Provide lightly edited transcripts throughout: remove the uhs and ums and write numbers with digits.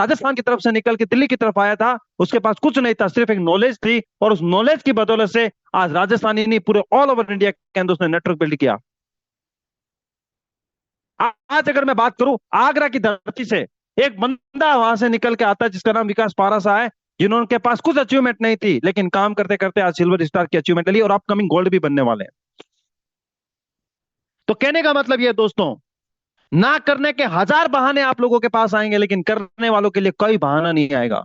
राजस्थान की तरफ से निकल के दिल्ली की तरफ आया था, उसके पास कुछ नहीं था, सिर्फ एक नॉलेज थी, और उस नॉलेज की बदौलत से आज राजस्थानी नहीं पूरे ऑल ओवर इंडिया के अंदर उसने नेटवर्क बिल्ड किया। आज अगर मैं बात करूं आगरा की धरती से, एक बंदा वहां से निकल के आता है जिसका नाम विकास पारासा है, जिन्होंने पास कुछ अचीवमेंट नहीं थी, लेकिन काम करते करते आज सिल्वर स्टार की अचीवमेंट ली और अपकमिंग गोल्ड भी बनने वाले हैं। तो कहने का मतलब यह दोस्तों, ना करने के हजार बहाने आप लोगों के पास आएंगे, लेकिन करने वालों के लिए कोई बहाना नहीं आएगा।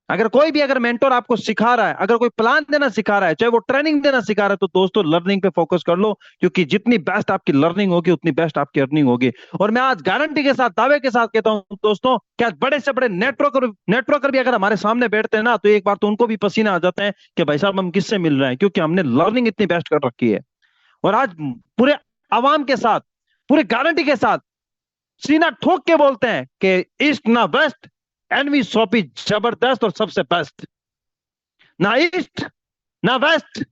अगर कोई भी अगर मेंटोर आपको सिखा रहा है, अगर कोई प्लान देना सिखा रहा है, चाहे वो ट्रेनिंग देना सिखा रहा है, तो दोस्तों लर्निंग पे फोकस कर लो, क्योंकि जितनी बेस्ट आपकी लर्निंग होगी उतनी बेस्ट आपकी अर्निंग होगी। और मैं आज गारंटी के साथ, दावे के साथ कहता हूं दोस्तों कि आज बड़े से बड़े नेटवर्कर भी अगर हमारे सामने बैठते हैं ना, तो एक बार तो उनको भी पसीना आ जाते हैं कि भाई साहब हम किससे मिल रहे हैं, क्योंकि हमने लर्निंग इतनी बेस्ट कर रखी है। और आज पूरे आवाम के साथ, पूरे गारंटी के साथ सीना ठोक के बोलते हैं कि ईस्ट ना वेस्ट, एनवी सोपी जबरदस्त और सबसे बेस्ट। ना ईस्ट ना वेस्ट,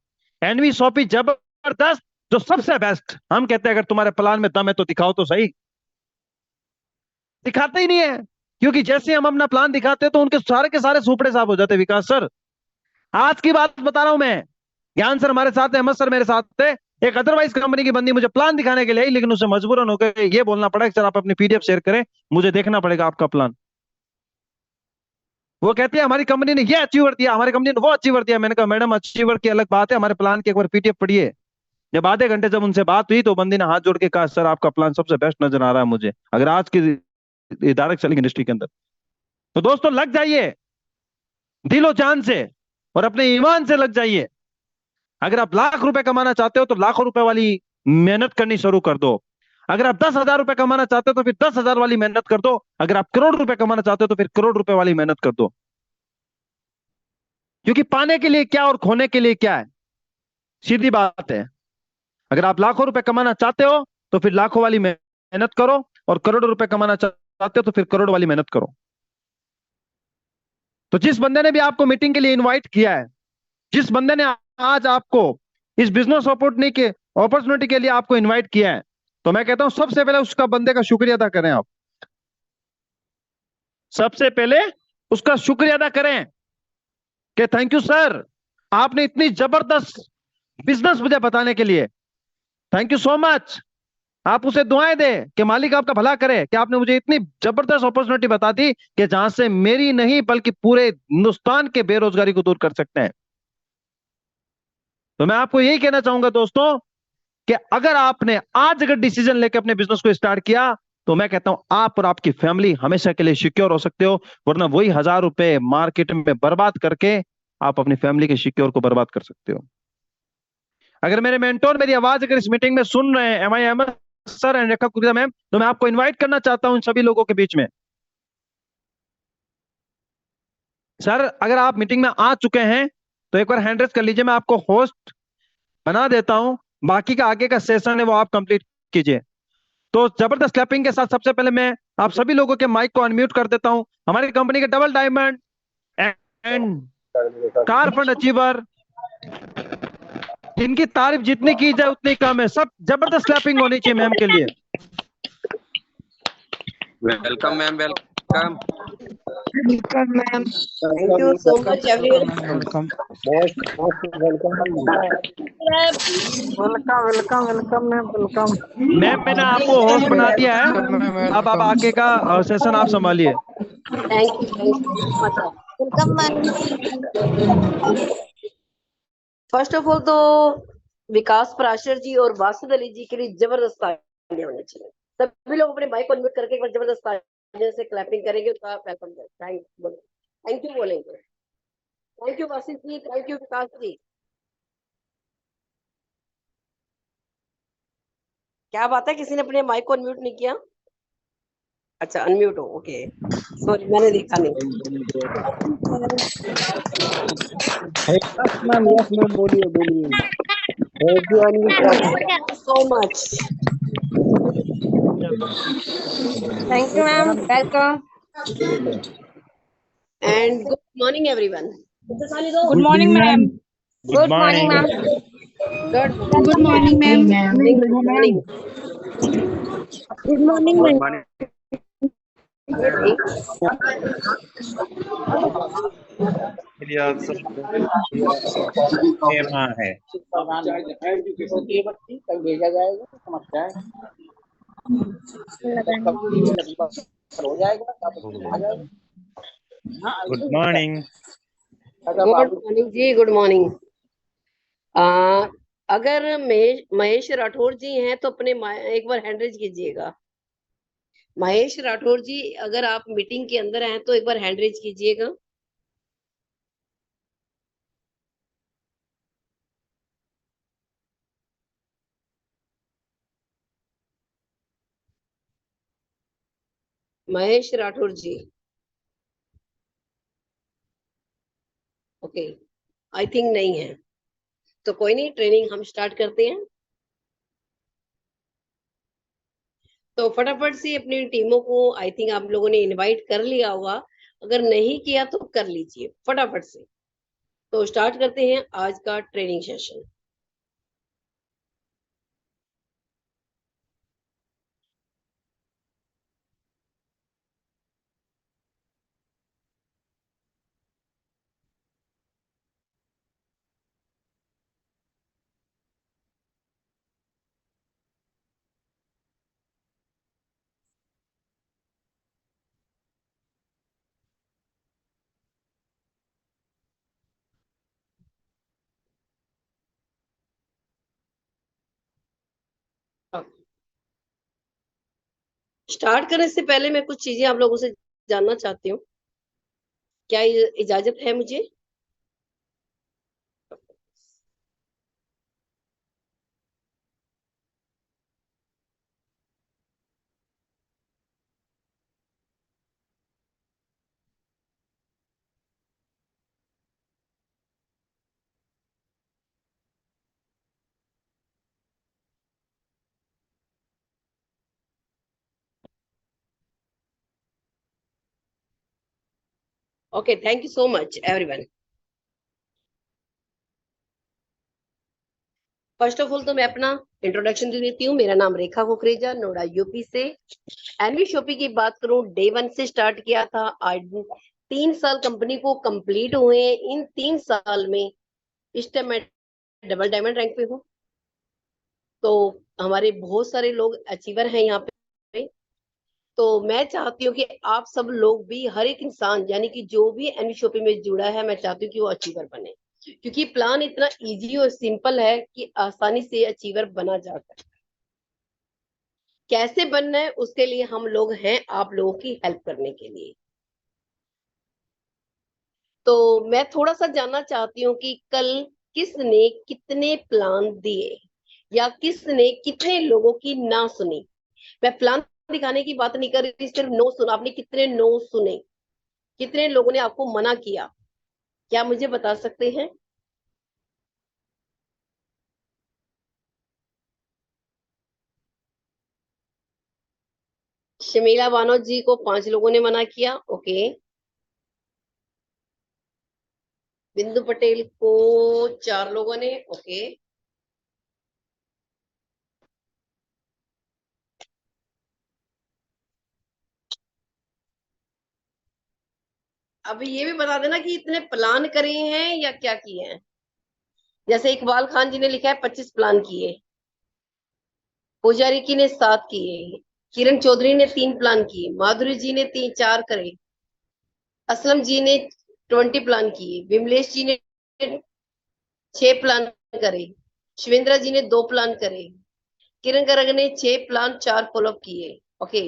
एनवी सोपी जबरदस्त जो सबसे बेस्ट। हम कहते हैं अगर तुम्हारे प्लान में दम है तो दिखाओ तो सही। दिखाते ही नहीं है, क्योंकि जैसे हम अपना प्लान दिखाते हैं तो उनके सारे के सारे सुपड़े साफ हो जाते हैं। विकास सर, आज की बात बता रहा हूं मैं, ज्ञान सर हमारे साथ है, अहमद सर मेरे साथ थे, एक अदरवाइज कंपनी की बंदी मुझे प्लान दिखाने के लिए आई, लेकिन उसे मजबूरन होकर ये बोलना पड़ा कि सर आप अपनी पीडीएफ शेयर करें, मुझे देखना पड़ेगा आपका प्लान। वो कहती है हमारी कंपनी ने ये अचीवर दिया, हमारी कंपनी ने वो अचीवर दिया। मैंने कहा मैडम अचीवर की अलग बात है, हमारे प्लान की एक बार पीडीएफ पढ़िए। जब आधे घंटे जब उनसे बात हुई तो बंदी ने हाथ जोड़ के कहा सर आपका प्लान सबसे बेस्ट नजर आ रहा है मुझे, अगर आज की डायरेक्ट सेलिंग इंडस्ट्री के अंदर। तो दोस्तों लग जाइए दिलो जान से और अपने ईमान से लग जाइए। अगर आप लाख रुपए कमाना चाहते हो तो लाखों रुपए वाली मेहनत करनी शुरू कर दो। अगर आप 10,000 रुपए कमाना चाहते हो तो फिर 10,000 वाली मेहनत कर दो। अगर आप करोड़ रुपए कमाना चाहते हो तो फिर करोड़ रुपए वाली मेहनत कर दो। क्योंकि पाने के लिए क्या और खोने के लिए क्या है, सीधी बात है। अगर आप लाखों रुपए कमाना चाहते हो तो फिर लाखों वाली मेहनत करो, और करोड़ों रुपए कमाना चाहते हो तो फिर करोड़ वाली मेहनत करो। तो जिस बंदे ने भी आपको मीटिंग के लिए इनवाइट किया है, जिस बंदे ने आज आपको इस बिजनेस अपॉर्चुनिटी के लिए आपको इनवाइट किया है, तो मैं कहता हूं सबसे पहले उसका बंदे का शुक्रिया अदा करें। आप सबसे पहले उसका शुक्रिया अदा करें कि थैंक यू सर, आपने इतनी जबरदस्त बिजनेस मुझे बताने के लिए, थैंक यू सो मच। आप उसे दुआएं दें कि मालिक आपका भला करे कि आपने मुझे इतनी जबरदस्त अपॉर्चुनिटी बता दी कि जहां से मेरी नहीं बल्कि पूरे हिंदुस्तान के बेरोजगारी को दूर कर सकते हैं। तो मैं आपको यही कहना चाहूंगा दोस्तों कि अगर आपने आज अगर डिसीजन लेकर अपने बिजनेस को स्टार्ट किया, तो मैं कहता हूं आप और आपकी फैमिली हमेशा के लिए सिक्योर हो सकते हो, वरना वही 1,000 रुपए मार्केट में बर्बाद करके आप अपनी फैमिली के सिक्योर को बर्बाद कर सकते हो। अगर मेरे मेंटोर मेरी आवाज अगर इस मीटिंग में सुन रहे हैं, M I Ahmed sir and Rekha Kureja ma'am, तो मैं आपको इन्वाइट करना चाहता हूं इन सभी लोगों के बीच में। सर अगर आप मीटिंग में आ चुके हैं तो एक बार हैंड रेज कर लीजिए, मैं आपको होस्ट बना देता हूं, बाकी का आगे का सेशन है वो आप कंप्लीट कीजिए। तो जबरदस्त क्लैपिंग के साथ सबसे पहले मैं आप सभी लोगों के माइक को अनम्यूट कर देता हूं। हमारी कंपनी के double diamond and car fund achiever, इनकी तारीफ जितनी की जाए उतनी कम है। सब जबरदस्त क्लैपिंग होनी चाहिए मैम के लिए। Welcome ma'am, welcome Welcome, ma'am. Thank you so much, everyone. Welcome Welcome, ma'am. Welcome. Ma'am, मैंने आपको होस्ट बना दिया है, अब आप आगे का सेशन आप संभालिए। Thank you so much. Welcome, ma'am. First of all तो विकास पराशर जी और वासुद अली जी के लिए जबरदस्त तालियां होनी चाहिए। सभी लोग अपने माइक को अनम्यूट करके एक बार जबरदस्त तालियों से क्लैपिंग करेंगे तो आप वेलकम थैंक यू बोलेंगे। Thank you Wasif ji, thank you Vikas ji. क्या बात है, किसी ने अपने माइक को अनम्यूट नहीं किया? अच्छा अनम्यूट हो, ओके सॉरी मैंने देखा नहीं। यस मैम बोलिए बोलिए। So much, Thank you, ma'am. Welcome. And good morning everyone. Good morning, ma'am. Good morning, ma'am. Good morning, ma'am. Good morning. Good morning. एमा है। कल भेजा जाएगा समस्या है हो जाएगा आ जाएगा। Good morning. गुड मॉर्निंग जी, गुड मॉर्निंग। अगर महेश राठौर जी हैं तो अपने एक बार हैंड रेज कीजिएगा। महेश राठौर जी, अगर आप मीटिंग के अंदर हैं तो एक बार हैंड रेज कीजिएगा। महेश राठौर जी, ओके, आई थिंक नहीं है, तो कोई नहीं, ट्रेनिंग हम स्टार्ट करते हैं। तो फटाफट से अपनी टीमों को आई थिंक आप लोगों ने इनवाइट कर लिया होगा, अगर नहीं किया तो कर लीजिए फटाफट से। तो स्टार्ट करते हैं आज का ट्रेनिंग सेशन। स्टार्ट करने से पहले मैं कुछ चीजें आप लोगों से जानना चाहती हूँ, क्या इजाजत है मुझे? Okay, thank you so much everyone. First of all तो मैं अपना इंट्रोडक्शन दे देती हूँ। मेरा नाम रेखा कुकरेजा, नोएडा यूपी से। एनवी शॉपी की बात करूं, डे 1 से स्टार्ट किया था। आज 3 साल कंपनी को कंप्लीट हुए हैं। इन 3 साल में इस टाइम मैं डबल डायमंड रैंक पे हूँ। तो हमारे बहुत सारे लोग अचीवर हैं यहाँ पे। तो मैं चाहती हूँ कि आप सब लोग भी, हर एक इंसान यानी कि जो भी एनवी शॉपी में जुड़ा है, मैं चाहती हूँ कि वो अचीवर बने, क्योंकि प्लान इतना इजी और सिंपल है कि आसानी से अचीवर बना जा सकता है। कैसे बनना है उसके लिए हम लोग हैं आप लोगों की हेल्प करने के लिए। तो मैं थोड़ा सा जानना चाहती हूँ कि कल किसने कितने प्लान दिए या किसने कितने लोगों की ना सुनी। मैं प्लान दिखाने की बात नहीं कर रही, सिर्फ नो सुना। आपने कितने नो सुने, कितने लोगों ने आपको मना किया, क्या मुझे बता सकते हैं? शमीला बानो जी को 5 लोगों ने मना किया, ओके। बिंदु पटेल को 4 लोगों ने, ओके। अब ये भी बता देना कि इतने प्लान करे हैं या क्या किए हैं। जैसे इकबाल खान जी ने लिखा है 25 प्लान किए, पुजारी की ने 7 किए, किरण चौधरी ने 3 प्लान किए, माधुरी जी ने 4 करे, असलम जी ने 20 प्लान किए, विमलेश जी ने 6 प्लान करे, शिवेंद्र जी ने 2 प्लान करे, किरण गर्ग ने 6 प्लान 4 फॉलोअप किए, ओके।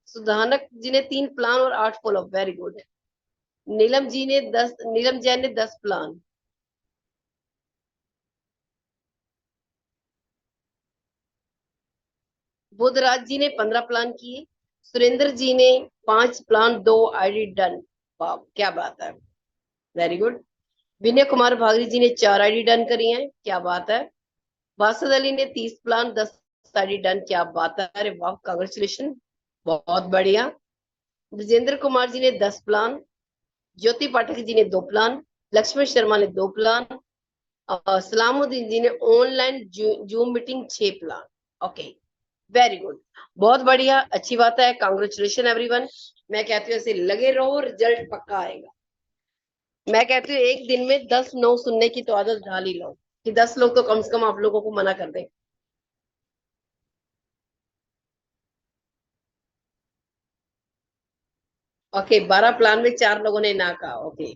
सुधानक जी ने 3 प्लान और 8 फॉलोअप, वेरी गुड। नीलम जैन ने 10 प्लान। बुधराज जी ने 15 प्लान किए। सुरेंद्र जी ने 5 प्लान 2 आईडी डन, वाह क्या बात है, वेरी गुड। विनय कुमार भागरी जी ने 4 आईडी डन करी हैं, क्या बात है। वासद अली ने 30 प्लान 10 आईडी डन, क्या बात है, अरे वाह, कांग्रेचुलेशन, बहुत बढ़िया। ब्रजेंद्र कुमार जी ने 10 प्लान, ज्योति पाठक जी ने 2 प्लान, लक्ष्मण शर्मा ने 2 प्लान, सलामुद्दीन जी ने online zoom meeting 6 plan, okay. Very good, बहुत बढ़िया, अच्छी बात है, कांग्रेचुलेशन एवरीवन। मैं कहती हूँ ऐसे लगे रहो, रिजल्ट पक्का आएगा। मैं कहती हूँ एक दिन में 10 नो सुनने की तो आदत डाल ही लो, कि 10 लोग तो कम से कम आप लोगों को मना कर दें। ओके, 12 प्लान में 4 लोगों ने ना कहा। ओके,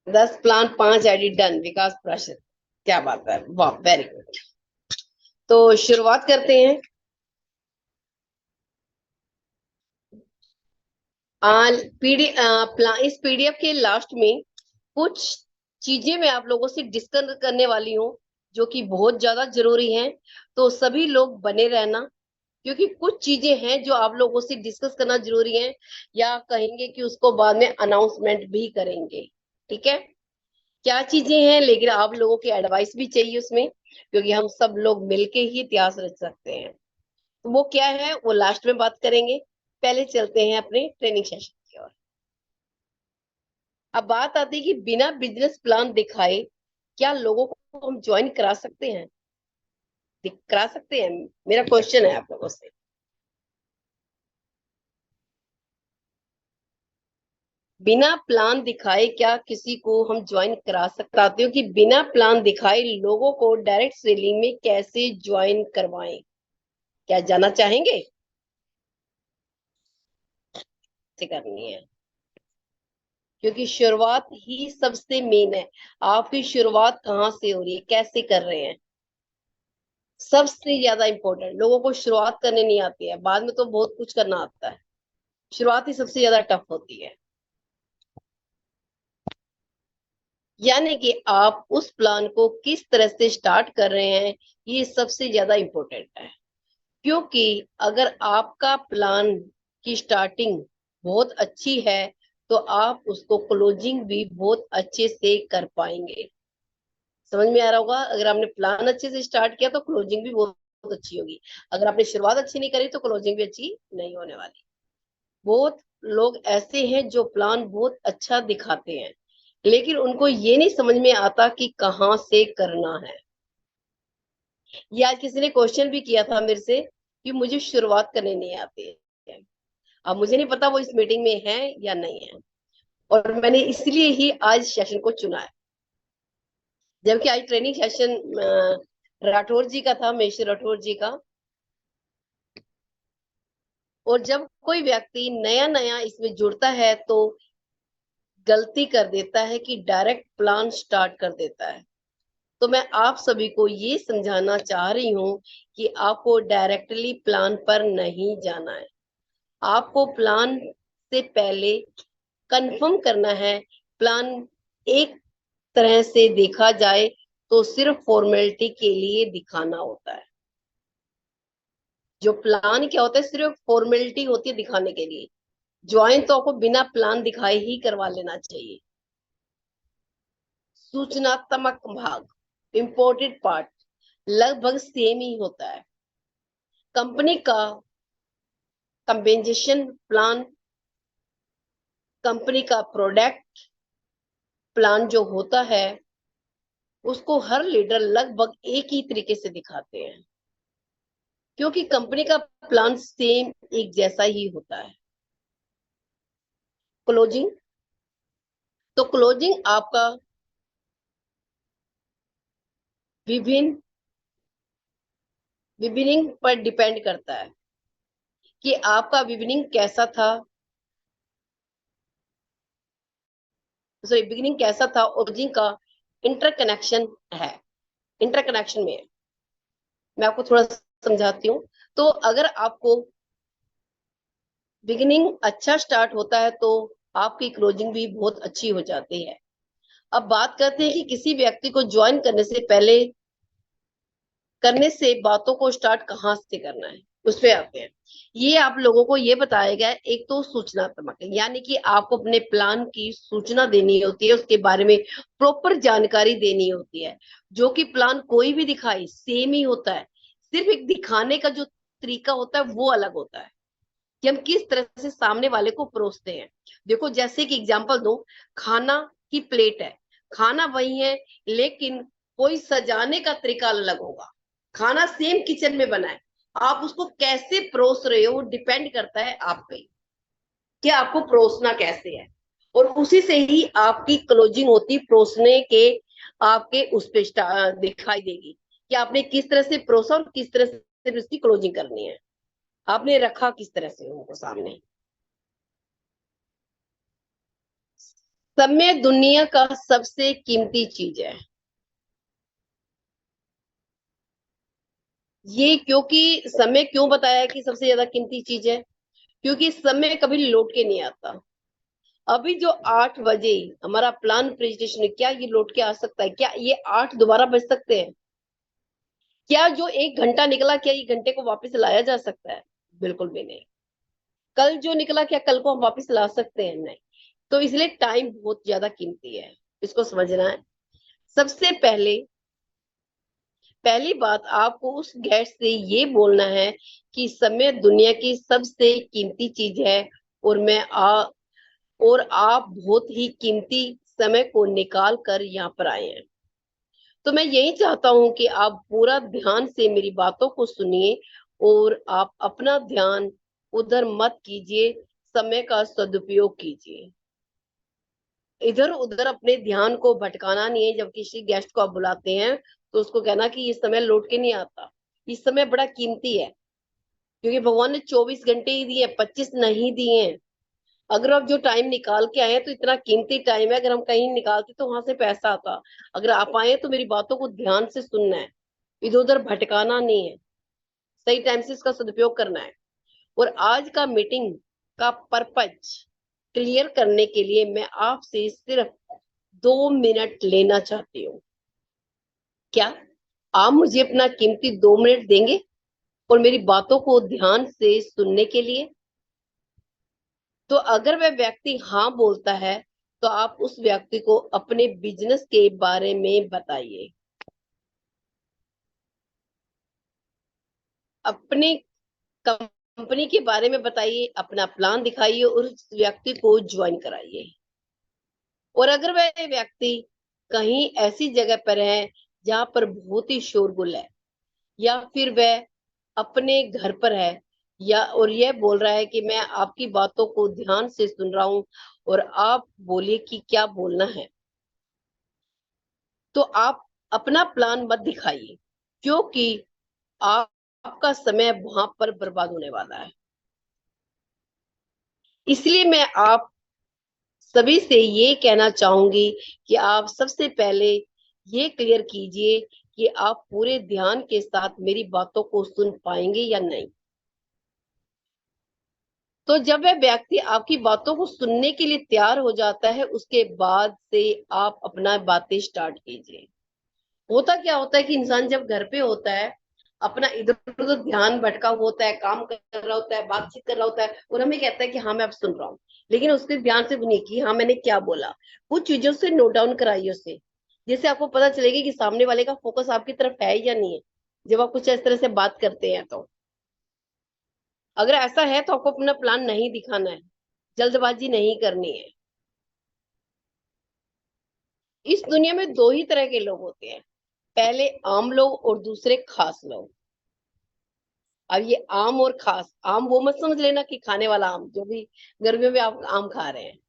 10 प्लान 5 एडिट डन, विकास प्राशर, क्या बात है, वाह वेरी गुड। तो शुरुआत करते हैं। इस पीडीएफ के लास्ट में कुछ चीजें मैं आप लोगों से डिस्कस करने वाली हूँ, जो कि बहुत ज्यादा जरूरी हैं। तो सभी लोग बने रहना, क्योंकि कुछ चीजें हैं जो आप लोगों से डिस्कस करना जरूरी है, या कहेंगे कि उसको बाद में अनाउंसमेंट भी करेंगे। ठीक है, क्या चीजें हैं, लेकिन आप लोगों की एडवाइस भी चाहिए उसमें, क्योंकि हम सब लोग मिलके ही इतिहास रच सकते हैं। तो वो क्या है, वो लास्ट में बात करेंगे। पहले चलते हैं अपने ट्रेनिंग सेशन की ओर। अब बात आती है कि बिना बिजनेस प्लान दिखाए क्या लोगों को हम ज्वाइन करा सकते हैं? करा सकते हैं, मेरा क्वेश्चन है आप लोगों से। बिना प्लान दिखाए क्या किसी को हम ज्वाइन करा सकते हो? कि बिना प्लान दिखाए लोगों को डायरेक्ट सेलिंग में कैसे ज्वाइन करवाएं? क्या जानना चाहेंगे? से करनी है, क्योंकि शुरुआत ही सबसे मेन है। आपकी शुरुआत कहाँ से हो रही है, कैसे कर रहे हैं, सबसे ज्यादा इंपॉर्टेंट। लोगों को शुरुआत करने नहीं आती है, बाद में तो बहुत कुछ करना आता है, शुरुआत ही सबसे ज्यादा टफ होती है। यानी कि आप उस प्लान को किस तरह से स्टार्ट कर रहे हैं, ये सबसे ज्यादा इंपॉर्टेंट है। क्योंकि अगर आपका प्लान की स्टार्टिंग बहुत अच्छी है, तो आप उसको क्लोजिंग भी बहुत अच्छे से कर पाएंगे। समझ में आ रहा होगा, अगर आपने प्लान अच्छे से स्टार्ट किया तो क्लोजिंग भी बहुत बहुत अच्छी होगी। अगर आपने शुरुआत अच्छी नहीं करी तो क्लोजिंग भी अच्छी नहीं होने वाली। बहुत लोग ऐसे हैं जो प्लान बहुत अच्छा दिखाते हैं, लेकिन उनको ये नहीं समझ में आता कि कहाँ से करना है। ये आज किसी ने क्वेश्चन भी किया था मेरे से कि मुझे शुरुआत करने नहीं आती है। अब मुझे नहीं पता वो इस मीटिंग में है या नहीं है, और मैंने इसलिए ही आज सेशन को चुना है। जबकि आज ट्रेनिंग सेशन राठौर जी का था, महेश राठौर जी का। और जब कोई व्यक्ति नया नया इसमें जुड़ता है तो गलती कर देता है कि डायरेक्ट प्लान स्टार्ट कर देता है। तो मैं आप सभी को ये समझाना चाह रही हूँ कि आपको डायरेक्टली प्लान पर नहीं जाना है। आपको प्लान से पहले कंफर्म करना है। प्लान एक तरह से देखा जाए तो सिर्फ फॉर्मेलिटी के लिए दिखाना होता है। जो प्लान क्या होता है, सिर्फ फॉर्मेलिटी होती है दिखाने के लिए। ज्वाइन तो आपको बिना प्लान दिखाए ही करवा लेना चाहिए। सूचनात्मक भाग, इंपोर्टेंट पार्ट, लगभग सेम ही होता है। कंपनी का कंपेंसेशन प्लान, कंपनी का प्रोडक्ट प्लान जो होता है, उसको हर लीडर लगभग एक ही तरीके से दिखाते हैं, क्योंकि कंपनी का प्लान सेम एक जैसा ही होता है। क्लोजिंग, तो क्लोजिंग आपका विभिन्न विभिन्न पर डिपेंड करता है कि आपका बिगिनिंग कैसा था, सॉरी बिगिनिंग कैसा था, ओरिजिन का इंटरकनेक्शन है, इंटरकनेक्शन में है। मैं आपको थोड़ा समझाती हूँ। तो अगर आपको बिगिनिंग अच्छा स्टार्ट होता है तो आपकी क्लोजिंग भी बहुत अच्छी हो जाती है। अब बात करते हैं कि किसी व्यक्ति को ज्वाइन करने से बातों को स्टार्ट कहाँ से करना है, उस पे आते हैं। ये आप लोगों को ये बताया गया है। एक तो सूचनात्मक है, यानी कि आपको अपने प्लान की सूचना देनी होती है, उसके बारे में प्रॉपर जानकारी देनी होती है। जो कि प्लान कोई भी दिखाए सेम ही होता है, सिर्फ एक दिखाने का जो तरीका होता है वो अलग होता है, कि हम किस तरह से सामने वाले को परोसते हैं। देखो, जैसे कि एग्जांपल दो, खाना की प्लेट है, खाना वही है, लेकिन कोई सजाने का तरीका अलग होगा। खाना सेम किचन में बना है, आप उसको कैसे परोस रहे हो वो डिपेंड करता है आप पे कि आपको परोसना कैसे है, और उसी से ही आपकी क्लोजिंग होती, परोसने के आपके उस पे दिखाई देगी कि आपने किस तरह से परोसा और किस तरह से उसकी क्लोजिंग करनी है, आपने रखा किस तरह से उनको सामने। समय दुनिया का सबसे कीमती चीज है। ये क्योंकि समय क्यों बताया कि सबसे ज्यादा कीमती चीज है, क्योंकि समय कभी लौट के नहीं आता। अभी जो 8 बजे हमारा प्लान प्रेजेंटेशन है, क्या ये लौट के आ सकता है? क्या ये 8 दोबारा बज सकते हैं? क्या जो 1 घंटा निकला, क्या ये घंटे को वापस लाया जा सकता है? बिल्कुल भी नहीं। कल जो निकला, क्या कल को हम वापस ला सकते हैं? नहीं। तो इसलिए टाइम बहुत ज्यादा कीमती है, इसको समझना है। सबसे पहली बात आपको उस गेस्ट से ये बोलना है कि समय दुनिया की सबसे कीमती चीज है, और और आप बहुत ही कीमती समय को निकाल कर यहाँ पर आए हैं। तो मैं यही चाहता हूं कि आप पूरा ध्यान से मेरी बातों को सुनिए, और आप अपना ध्यान उधर मत कीजिए, समय का सदुपयोग कीजिए। इधर उधर अपने ध्यान को भटकाना नहीं है। जब किसी गेस्ट को आप बुलाते हैं तो उसको कहना कि ये समय लौट के नहीं आता, इस समय बड़ा कीमती है, क्योंकि भगवान ने 24 घंटे ही दिए, 25 नहीं दिए हैं। अगर आप जो टाइम निकाल के आए हैं तो इतना कीमती टाइम है, अगर हम कहीं निकालते तो वहां से पैसा आता। अगर आप आए तो मेरी बातों को ध्यान से सुनना है, इधर उधर भटकाना नहीं है, सही टाइम से इसका सदुपयोग करना है। और आज का मीटिंग का पर्पज क्लियर करने के लिए मैं आपसे सिर्फ 2 मिनट लेना चाहती हूँ। क्या आप मुझे अपना कीमती 2 मिनट देंगे और मेरी बातों को ध्यान से सुनने के लिए? तो अगर वह व्यक्ति हाँ बोलता है तो आप उस व्यक्ति को अपने बिजनेस के बारे में बताइए, अपने कंपनी के बारे में बताइए, अपना प्लान दिखाइए और उस व्यक्ति को ज्वाइन कराइए। और अगर वह व्यक्ति कहीं ऐसी जगह पर है जहां पर बहुत ही शोरगुल है, या फिर वह अपने घर पर है, या और यह बोल रहा है कि मैं आपकी बातों को ध्यान से सुन रहा हूं और आप बोलिए कि क्या बोलना है, तो आप अपना प्लान मत दिखाइए, क्योंकि आपका समय वहां पर बर्बाद होने वाला है। इसलिए मैं आप सभी से ये कहना चाहूंगी कि आप सबसे पहले ये क्लियर कीजिए कि आप पूरे ध्यान के साथ मेरी बातों को सुन पाएंगे या नहीं। तो जब वह व्यक्ति आपकी बातों को सुनने के लिए तैयार हो जाता है, उसके बाद से आप अपना बातें स्टार्ट कीजिए। होता क्या होता है कि इंसान जब घर पे होता है, अपना इधर उधर ध्यान भटका हुआ होता है, काम कर रहा होता है, बातचीत कर रहा होता है, और हमें कहता है कि हाँ मैं अब सुन रहा हूँ, लेकिन उसके ध्यान से नहीं कि हाँ मैंने क्या बोला। कुछ चीजों से नोट डाउन कराइए उससे, जिससे आपको पता चलेगा कि सामने वाले का फोकस आपकी तरफ है या नहीं है जब आप कुछ इस तरह से बात करते हैं। तो अगर ऐसा है तो आपको अपना प्लान नहीं दिखाना है, जल्दबाजी नहीं करनी है। इस दुनिया में 2 ही तरह के लोग होते हैं, पहले आम लोग और दूसरे खास लोग। अब ये आम और खास, आम वो मत समझ लेना कि खाने वाला आम, जो भी गर्मियों में आप आम खा रहे हैं।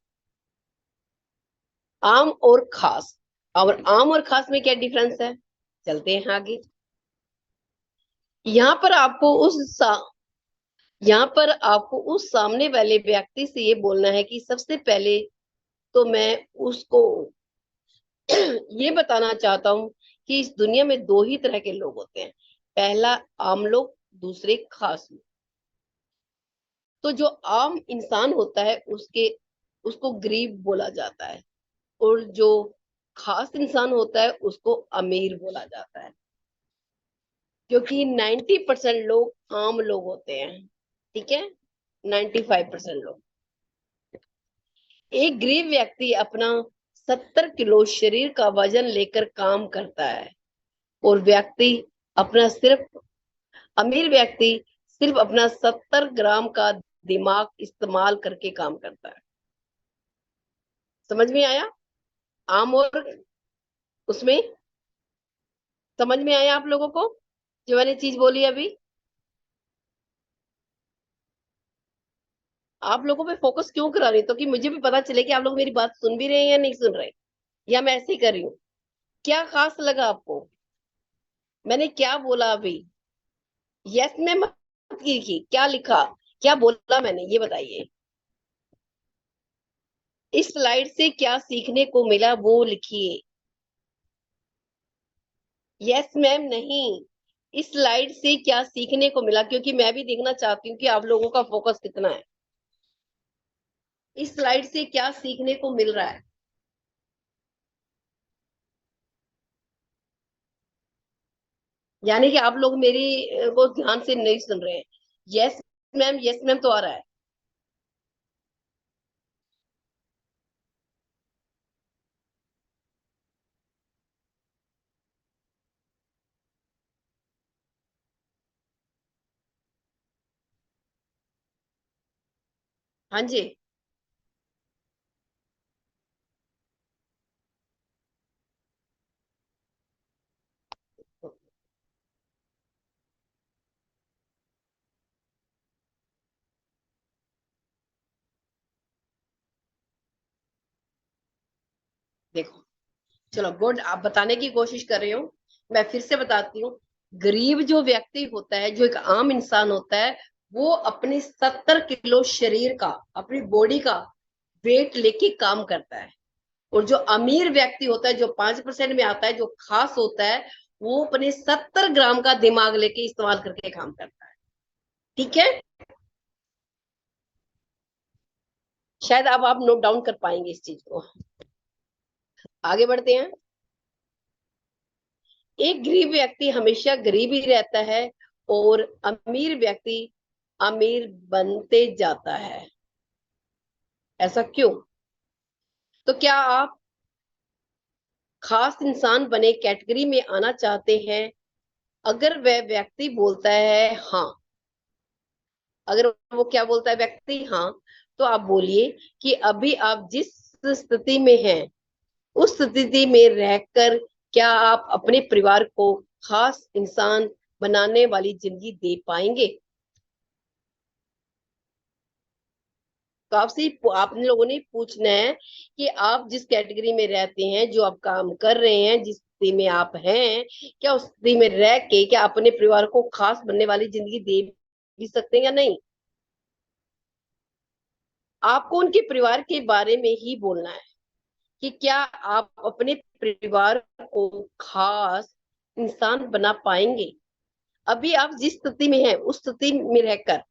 आम और खास, और आम और खास में क्या डिफरेंस है, चलते हैं आगे। यहाँ पर आपको यहाँ पर आपको उस सामने वाले व्यक्ति से ये बोलना है कि सबसे पहले तो मैं उसको ये बताना चाहता हूँ कि इस दुनिया में 2 ही तरह के लोग होते हैं, पहला आम लोग, दूसरे खास लोग। तो जो आम इंसान होता है उसको गरीब बोला जाता है, और जो खास इंसान होता है उसको अमीर बोला जाता है, क्योंकि 90% लोग आम लोग होते हैं, ठीक है, 95% लोग। एक गरीब व्यक्ति अपना 70 किलो शरीर का वजन लेकर काम करता है, और अमीर व्यक्ति सिर्फ अपना 70 ग्राम का दिमाग इस्तेमाल करके काम करता है। समझ में आया? आम और उसमें समझ में आया आप लोगों को जो मैंने चीज बोली अभी? आप लोगों पे फोकस क्यों करा रही हूँ? तो कि मुझे भी पता चले कि आप लोग मेरी बात सुन भी रहे हैं या नहीं सुन रहे, या मैं ऐसे ही कर रही हूँ। क्या खास लगा आपको? मैंने क्या बोला अभी? यस में मत लिखी, क्या लिखा, क्या बोला मैंने, ये बताइए। इस स्लाइड से क्या सीखने को मिला वो लिखिए। यस मैम नहीं, इस स्लाइड से क्या सीखने को मिला, क्योंकि मैं भी देखना चाहती हूँ कि आप लोगों का फोकस कितना है। इस स्लाइड से क्या सीखने को मिल रहा है? यानी कि आप लोग मेरी को ध्यान से नहीं सुन रहे हैं। यस मैम, यस मैम तो आ रहा है। हाँ जी, देखो, चलो गुड, आप बताने की कोशिश कर रहे हो। मैं फिर से बताती हूँ। गरीब जो व्यक्ति होता है, जो एक आम इंसान होता है, वो अपने 70 किलो शरीर का, अपनी बॉडी का वेट लेके काम करता है। और जो अमीर व्यक्ति होता है, जो 5% में आता है, जो खास होता है, वो अपने 70 ग्राम का दिमाग लेके इस्तेमाल करके काम करता है। ठीक है, शायद अब आप नोट डाउन कर पाएंगे इस चीज को। आगे बढ़ते हैं। एक गरीब व्यक्ति हमेशा गरीब ही रहता है और अमीर व्यक्ति अमीर बनते जाता है। ऐसा क्यों? तो क्या आप खास इंसान बने कैटेगरी में आना चाहते हैं? अगर वह व्यक्ति बोलता है हाँ, अगर वो क्या बोलता है व्यक्ति, हाँ, तो आप बोलिए कि अभी आप जिस स्थिति में हैं, उस स्थिति में रहकर क्या आप अपने परिवार को खास इंसान बनाने वाली जिंदगी दे पाएंगे? तो आपसे आप लोगों ने पूछना है कि आप जिस कैटेगरी में रहते हैं, जो आप काम कर रहे हैं, जिस स्थिति में आप हैं, क्या उस स्थिति में रह के क्या अपने परिवार को खास बनने वाली जिंदगी दे भी सकते हैं या नहीं? आपको उनके परिवार के बारे में ही बोलना है कि क्या आप अपने परिवार को खास इंसान बना पाएंगे अभी आप जिस स्थिति में हैं, उस स्थिति में रहकर।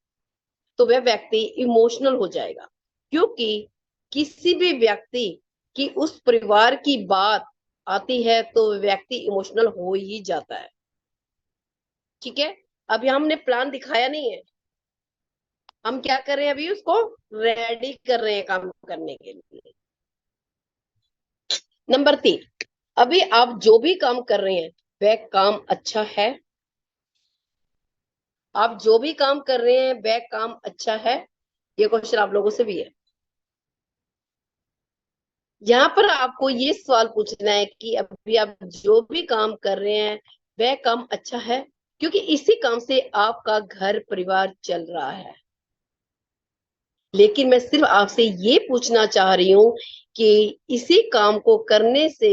तो वह व्यक्ति इमोशनल हो जाएगा, क्योंकि किसी भी व्यक्ति की उस परिवार की बात आती है तो व्यक्ति इमोशनल हो ही जाता है। ठीक है, अभी हमने प्लान दिखाया नहीं है, हम क्या कर रहे हैं, अभी उसको रेडी कर रहे हैं काम करने के लिए। नंबर 3, अभी आप जो भी काम कर रहे हैं वह काम अच्छा है? आप जो भी काम कर रहे हैं वह काम अच्छा है? ये क्वेश्चन आप लोगों से भी है। यहाँ पर आपको ये सवाल पूछना है कि अभी आप जो भी काम कर रहे हैं वह काम अच्छा है, क्योंकि इसी काम से आपका घर परिवार चल रहा है। लेकिन मैं सिर्फ आपसे ये पूछना चाह रही हूँ कि इसी काम को करने से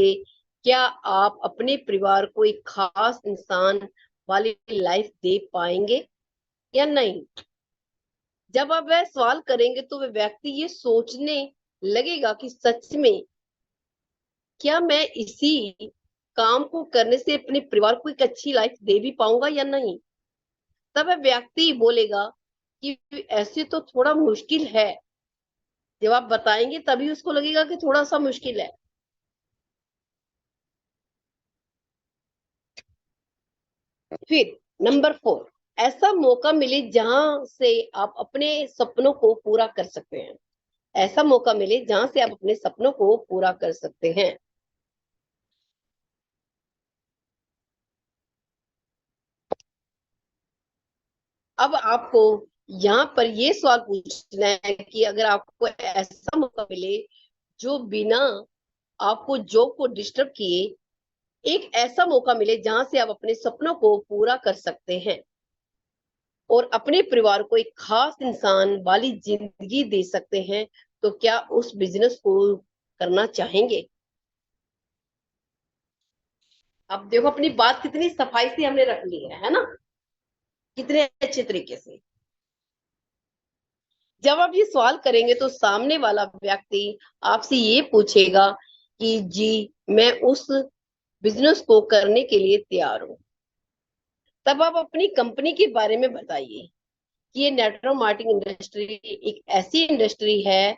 क्या आप अपने परिवार को एक खास इंसान वाली लाइफ दे पाएंगे या नहीं? जब आप वह सवाल करेंगे तो वह व्यक्ति ये सोचने लगेगा कि सच में क्या मैं इसी काम को करने से अपने परिवार को एक अच्छी लाइफ दे भी पाऊंगा या नहीं। तब वह व्यक्ति बोलेगा कि ऐसे तो थोड़ा मुश्किल है। जब आप बताएंगे तभी उसको लगेगा कि थोड़ा सा मुश्किल है। फिर नंबर 4, ऐसा मौका मिले जहां से आप अपने सपनों को पूरा कर सकते हैं। ऐसा मौका मिले जहां से आप अपने सपनों को पूरा कर सकते हैं। अब आपको यहाँ पर ये सवाल पूछना है कि अगर आपको ऐसा मौका मिले जो बिना आपको जॉब को डिस्टर्ब किए एक ऐसा मौका मिले जहां से आप अपने सपनों को पूरा कर सकते हैं और अपने परिवार को एक खास इंसान वाली जिंदगी दे सकते हैं, तो क्या उस बिजनेस को करना चाहेंगे? अब देखो अपनी बात कितनी सफाई से हमने रख ली है ना, कितने अच्छे तरीके से। जब आप ये सवाल करेंगे तो सामने वाला व्यक्ति आपसे ये पूछेगा कि जी मैं उस बिजनेस को करने के लिए तैयार हूं। तब आप अपनी कंपनी के बारे में बताइए कि ये नेटवर्क मार्केटिंग इंडस्ट्री एक ऐसी इंडस्ट्री है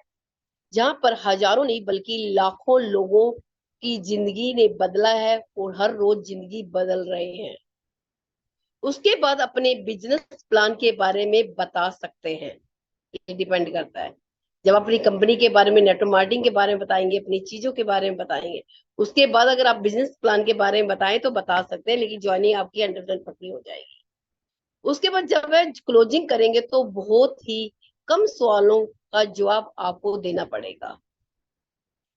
जहां पर हजारों नहीं बल्कि लाखों लोगों की जिंदगी ने बदला है और हर रोज जिंदगी बदल रहे हैं। उसके बाद अपने बिजनेस प्लान के बारे में बता सकते हैं। ये डिपेंड करता है। जब अपनी कंपनी के बारे में, नेटवर्क मार्केटिंग के बारे में बताएंगे, अपनी चीजों के बारे में बताएंगे, उसके बाद अगर आप बिजनेस प्लान के बारे में बताएं तो बता सकते हैं, लेकिन ज्वाइनिंग आपकी 100% पक्की हो जाएगी। उसके बाद जब वह क्लोजिंग करेंगे तो बहुत ही कम सवालों का जवाब आपको देना पड़ेगा।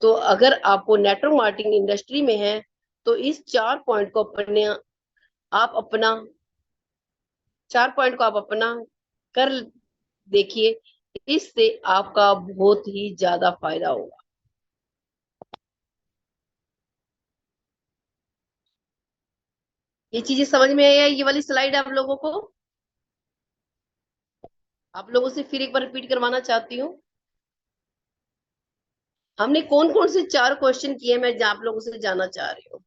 तो अगर आपको नेटवर्क मार्केटिंग इंडस्ट्री में है तो इस 4 पॉइंट को अपना 4 पॉइंट को आप अपना कर देखिए, इससे आपका बहुत ही ज्यादा फायदा होगा। ये चीजें समझ में आई है? ये वाली स्लाइड आप लोगों को, आप लोगों से फिर एक बार रिपीट करवाना चाहती हूँ। हमने कौन कौन से 4 क्वेश्चन किए, मैं आप लोगों से जानना चाह रही हूँ।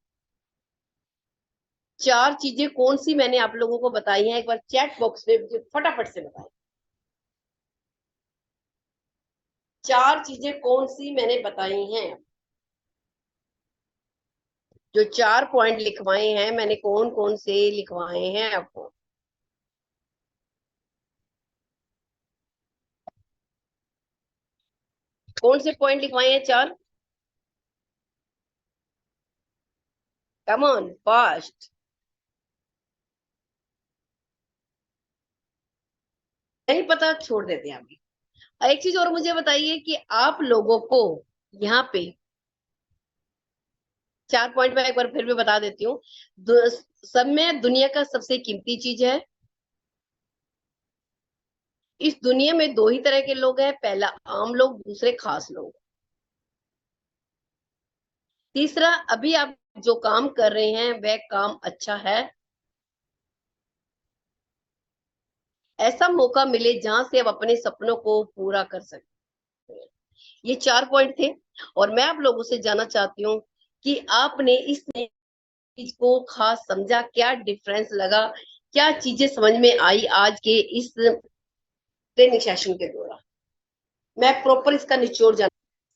4 चीजें कौन सी मैंने आप लोगों को बताई हैं, एक बार चैट बॉक्स में मुझे फटाफट से बताएं। 4 चीजें कौन सी मैंने बताई हैं? जो 4 पॉइंट लिखवाए हैं मैंने, कौन कौन से लिखवाए हैं आपको? कौन से पॉइंट लिखवाए हैं 4? Come on fast. नहीं पता, छोड़ देते हैं अभी। एक चीज और मुझे बताइए कि आप लोगों को यहाँ पे 4 पॉइंट में एक बार फिर भी बता देती हूँ। सब में दुनिया का सबसे कीमती चीज है। इस दुनिया में 2 ही तरह के लोग हैं, पहला आम लोग, दूसरे खास लोग। तीसरा, अभी आप जो काम कर रहे हैं वह काम अच्छा है। ऐसा मौका मिले जहां से आप अपने सपनों को पूरा कर सकते हैं। ये 4 पॉइंट थे और मैं आप लोगों से जानना चाहती हूँ कि आपने इस चीज को खास समझा, क्या डिफरेंस लगा, क्या चीजें समझ में आई आज के इस ट्रेनिंग सेशन के दौरान। मैं प्रॉपर इसका निचोड़ जाना।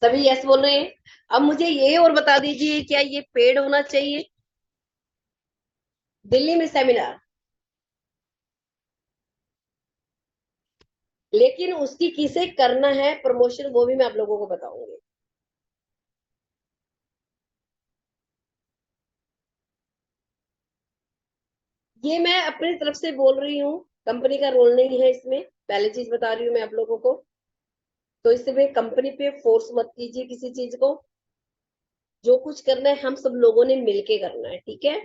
सभी यस बोल रहे हैं। अब मुझे ये और बता दीजिए, क्या ये पेड होना चाहिए? दिल्ली में सेमिनार, लेकिन उसकी किसे करना है प्रमोशन वो भी मैं आप लोगों को बताऊंगी। ये मैं अपनी तरफ से बोल रही हूँ, कंपनी का रोल नहीं है इसमें, पहले चीज बता रही हूँ मैं आप लोगों को। तो इसमें कंपनी पे फोर्स मत कीजिए किसी चीज को। जो कुछ करना है हम सब लोगों ने मिलके करना है, ठीक है?